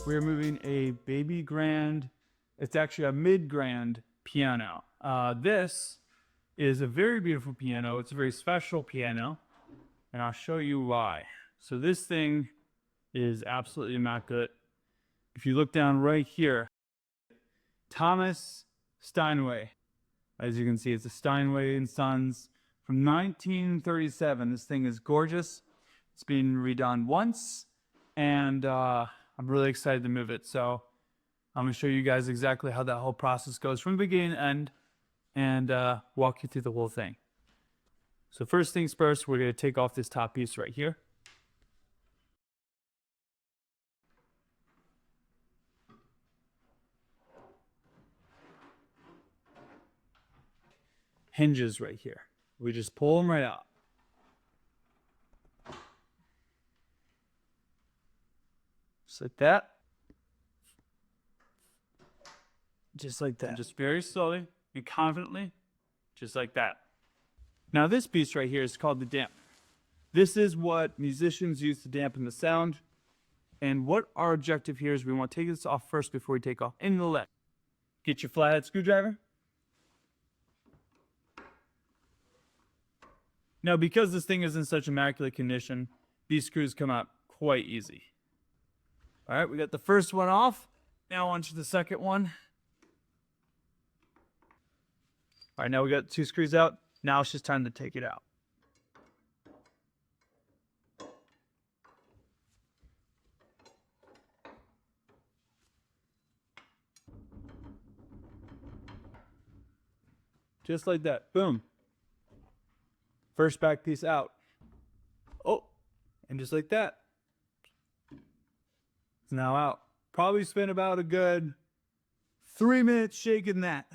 we're moving a baby grand. It's actually a mid-grand piano. This is a very beautiful piano. It's a very special piano, and I'll show you why. So this thing is absolutely immaculate. If you look down right here, Thomas Steinway. As you can see, it's a Steinway and Sons from 1937. This thing is gorgeous. It's been redone once, and I'm really excited to move it. So I'm going to show you guys exactly how that whole process goes from the beginning to end, and walk you through the whole thing. So first things first, we're going to take off this top piece right here. Hinges right here. We just pull them right out. Just like that. Just like that. And just very slowly and confidently, just like that. Now this piece right here is called the damp. This is what musicians use to dampen the sound. And what our objective here is, we want to take this off first before we take off any of the lead. Get your flathead screwdriver. Now, because this thing is in such immaculate condition, these screws come out quite easy. All right, we got the first one off. Now on to the second one. All right, now we got 2 screws out. Now it's just time to take it out. Just like that, boom. First back piece out. Oh, and just like that, it's now out. Probably spent about a good 3 minutes shaking that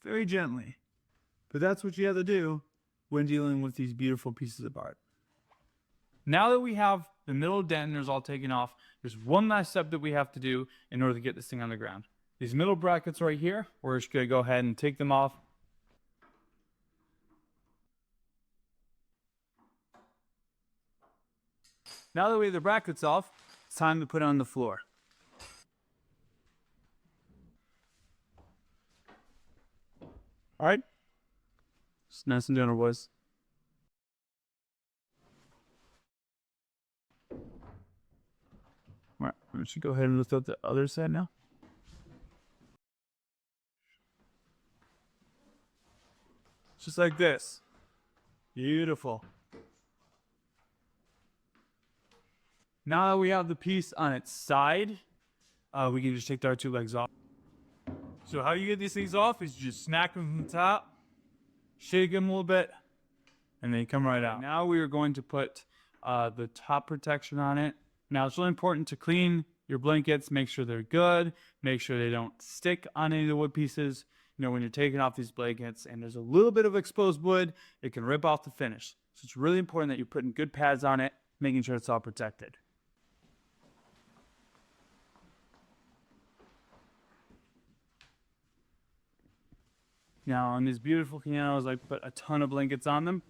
very gently. But that's what you have to do when dealing with these beautiful pieces of art. Now that we have the middle deadeners all taken off, there's one last step that we have to do in order to get this thing on the ground. These middle brackets right here, we're just going to go ahead and take them off. Now that we have the brackets off, it's time to put it on the floor. All right? Just nice and gentle, boys. All right, we should go ahead and lift up the other side now. Just like this. Beautiful. Now that we have the piece on its side, we can just take our 2 legs off. So how you get these things off is you just snap them from the top, shake them a little bit, and they come right out. Now we are going to put the top protection on it. Now it's really important to clean your blankets, make sure they're good, make sure they don't stick on any of the wood pieces. You know, when you're taking off these blankets and there's a little bit of exposed wood, it can rip off the finish. So it's really important that you're putting good pads on it, making sure it's all protected. Now on these beautiful pianos, I put a ton of blankets on them.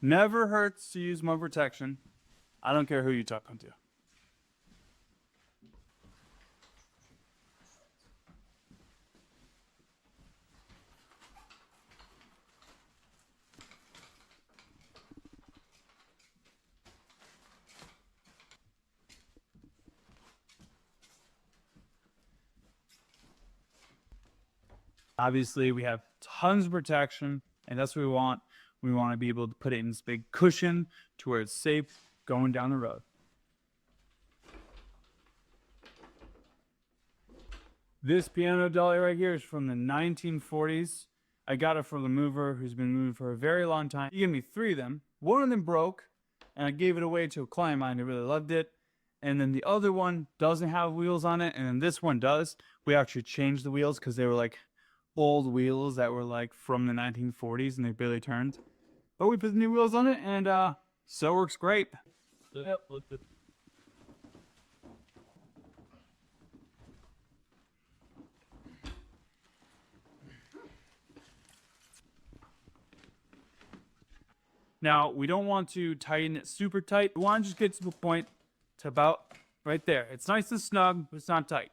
Never hurts to use more protection. I don't care who you're talking to. Obviously, we have tons of protection, and that's what we want. We want to be able to put it in this big cushion to where it's safe going down the road. This piano dolly right here is from the 1940s. I got it from the mover who's been moving for a very long time. He gave me 3 of them. One of them broke, and I gave it away to a client of mine who really loved it. And then the other one doesn't have wheels on it, and then this one does. We actually changed the wheels because they were like old wheels that were like from the 1940s and they barely turned. But we put the new wheels on it, and so it works great. Yep. Now, we don't want to tighten it super tight. We want to just get to the point to about right there. It's nice and snug, but it's not tight.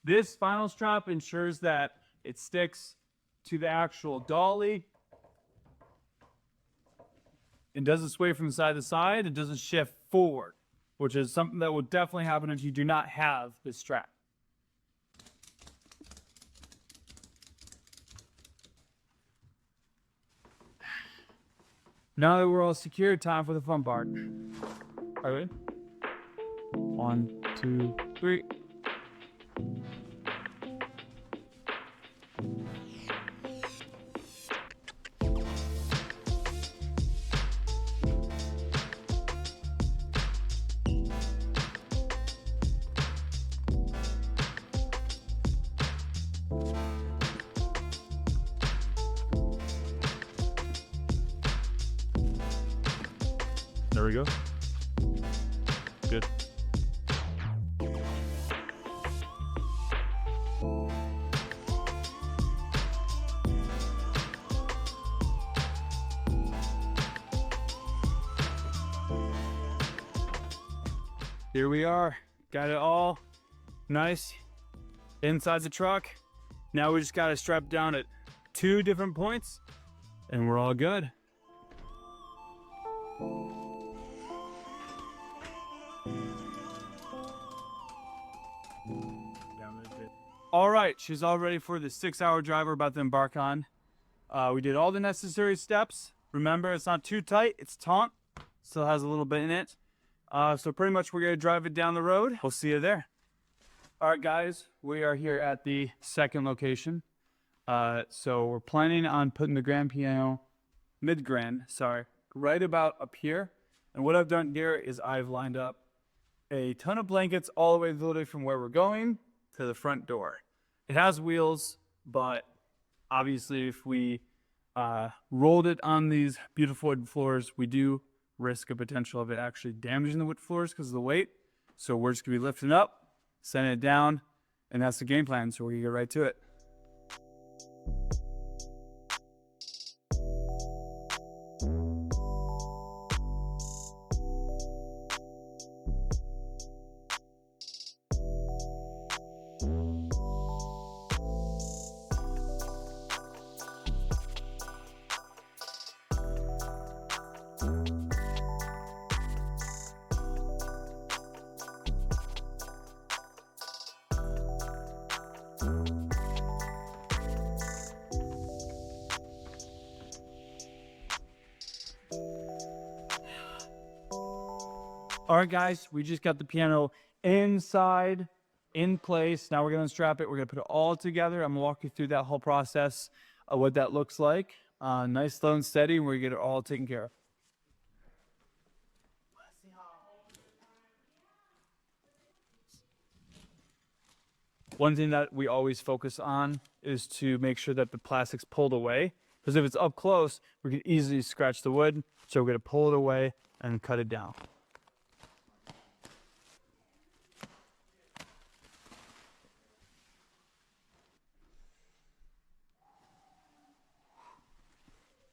This final strap ensures that it sticks to the actual dolly. It doesn't sway from side to side. It doesn't shift forward, which is something that will definitely happen if you do not have this strap. Now that we're all secure, time for the fun part. Are we? 1, 2, 3. There we go. Good. Here we are. Got it all nice inside the truck. Now we just got to strap down at 2 different points and we're all good. All right, she's all ready for the 6-hour drive we're about to embark on. We did all the necessary steps. Remember, it's not too tight, it's taut. Still has a little bit in it. So pretty much we're gonna drive it down the road. We'll see you there. All right, guys, we are here at the second location. So we're planning on putting the grand piano, mid-grand, sorry, right about up here. And what I've done here is I've lined up a ton of blankets all the way literally from where we're going to the front door. It has wheels, but obviously if we rolled it on these beautiful wood floors, we do risk a potential of it actually damaging the wood floors because of the weight. So we're just gonna be lifting up, sending it down, and that's the game plan. So we're gonna get right to it. All right, guys, we just got the piano inside, in place. Now we're gonna strap it. We're gonna put it all together. I'm gonna walk you through that whole process of what that looks like. Nice, slow, and steady, and we're gonna get it all taken care of. One thing that we always focus on is to make sure that the plastic's pulled away, because if it's up close, we can easily scratch the wood. So we're gonna pull it away and cut it down.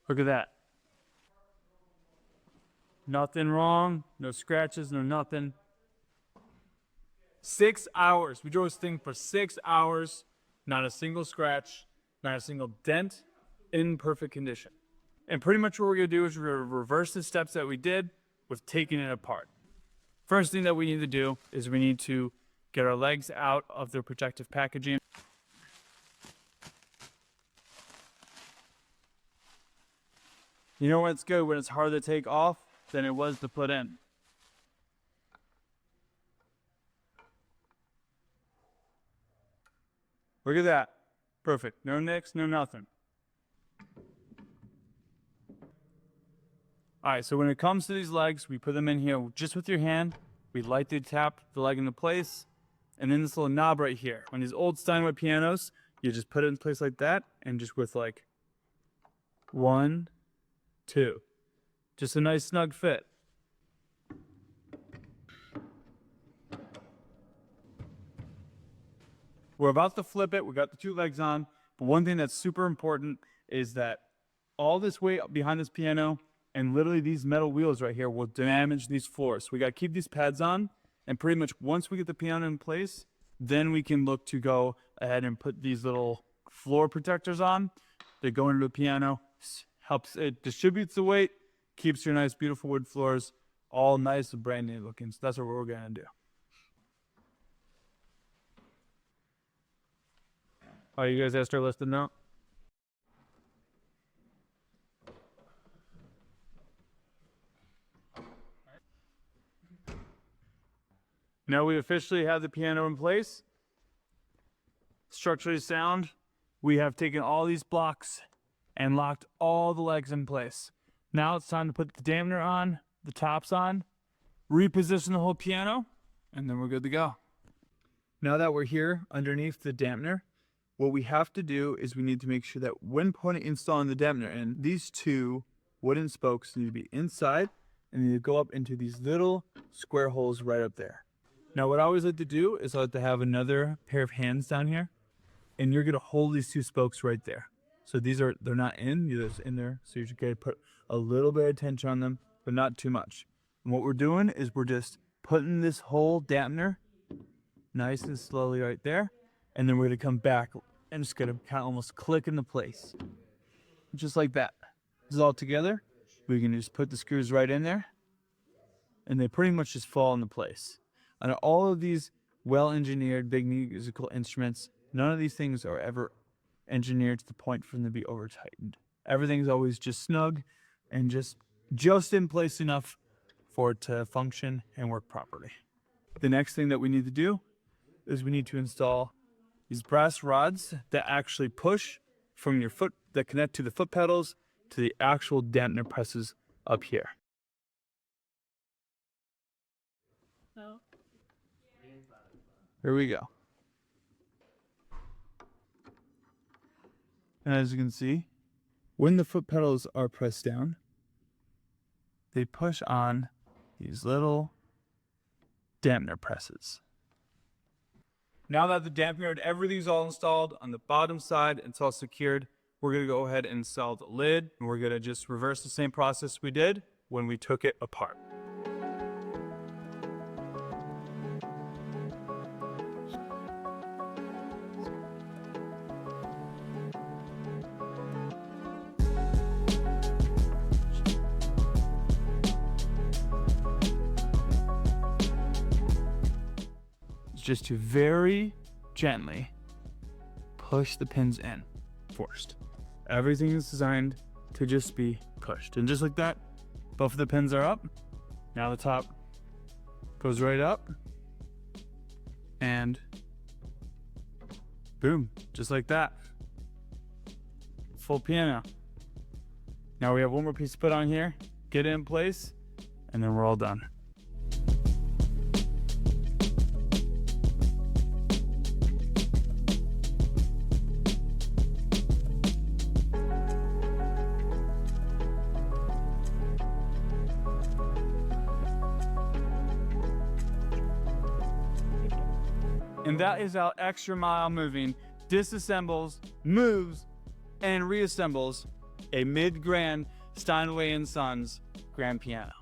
Look at that. Nothing wrong, no scratches, no nothing. 6 hours. We drove this thing for 6 hours. Not a single scratch, not a single dent, in perfect condition. And pretty much what we're gonna do is we're gonna reverse the steps that we did with taking it apart. First thing that we need to do is we need to get our legs out of their protective packaging. You know what's good when it's hard to take off than it was to put in. Look at that. Perfect. No nicks, no nothing. All right, so when it comes to these legs, we put them in here just with your hand. We lightly tap the leg into place. And then this little knob right here. On these old Steinway pianos, you just put it in place like that and just with like 1, 2. Just a nice snug fit. We're about to flip it. We got the 2 legs on. But one thing that's super important is that all this weight behind this piano, and literally these metal wheels right here will damage these floors. So we got to keep these pads on, and pretty much once we get the piano in place, then we can look to go ahead and put these little floor protectors on. They go into the piano, helps, it distributes the weight, keeps your nice beautiful wood floors all nice and brand new looking. So that's what we're gonna do. Oh, you guys have to start listing now? Now we officially have the piano in place. Structurally sound. We have taken all these blocks and locked all the legs in place. Now it's time to put the dampener on, the tops on, reposition the whole piano, and then we're good to go. Now that we're here underneath the dampener, what we have to do is we need to make sure that when installing the dampener in, these two wooden spokes need to be inside and need to go up into these little square holes right up there. Now what I always like to do is I like to have another pair of hands down here, and you're gonna hold these two spokes right there. So they're not in, you're just in there. So you're gonna put a little bit of tension on them, but not too much. And what we're doing is we're just putting this whole dampener nice and slowly right there. And then we're gonna come back and just gonna kind of almost click into place. Just like that. This is all together. We can just put the screws right in there, and they pretty much just fall into place. And all of these well-engineered big musical instruments, none of these things are ever engineered to the point for them to be over-tightened. Everything's always just snug and just in place enough for it to function and work properly. The next thing that we need to do is we need to install these brass rods that actually push from your foot, that connect to the foot pedals to the actual dampener presses up here. No. Here we go. And as you can see, when the foot pedals are pressed down, they push on these little dampener presses. Now that the dampener and everything's all installed on the bottom side, it's all secured, we're gonna go ahead and install the lid, and we're gonna just reverse the same process we did when we took it apart. Just to very gently push the pins in first. Everything is designed to just be pushed. And just like that, both of the pins are up. Now the top goes right up. And boom, just like that. Full piano. Now we have one more piece to put on here, get it in place, and then we're all done. And that is how extra mile moving disassembles, moves, and reassembles a mid-grand Steinway & Sons grand piano.